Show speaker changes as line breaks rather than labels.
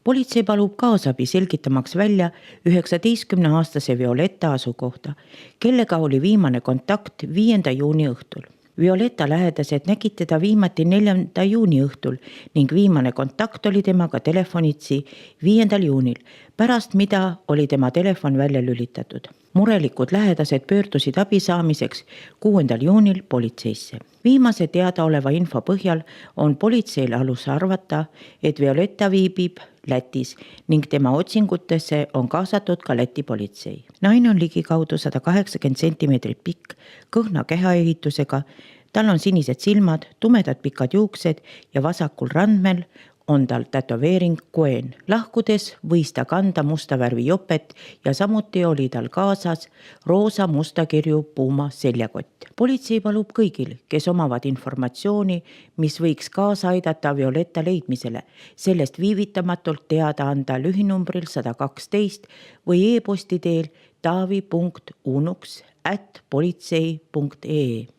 Politsei palub kaasabi selgitamaks välja 19-aastase Violetta asukohta, kellega oli viimane kontakt 5. juuni õhtul. Violetta lähedased nägid teda viimati 4. juuni õhtul ning viimane kontakt oli temaga telefonitsi 5. juunil, pärast mida oli tema telefon välja lülitatud. Murelikud lähedased pöördusid abi saamiseks 6. juunil politseisse. Viimase teadaoleva info põhjal on politseil alus arvata, et Violetta viibib Lätis ning tema otsingutesse on kaasatud ka Läti politsei. Naine on ligikaudu 180 centimeetrit pikk, kõhna kehaehitusega, tal on sinised silmad, tumedad pikad juuksed ja vasakul randmel on tal tätoveering Gwen. Lahkudes võis ta kanda musta värvi jopet ja samuti oli tal kaasas roosa mustakirju Puma seljakott. Politsei palub kõigil, kes omavad informatsiooni, mis võiks kaasa aidata Violetta leidmisele, sellest viivitamatult teada anda lühinumbril 112 või e-posti teel taavi.unuks@politsei.ee.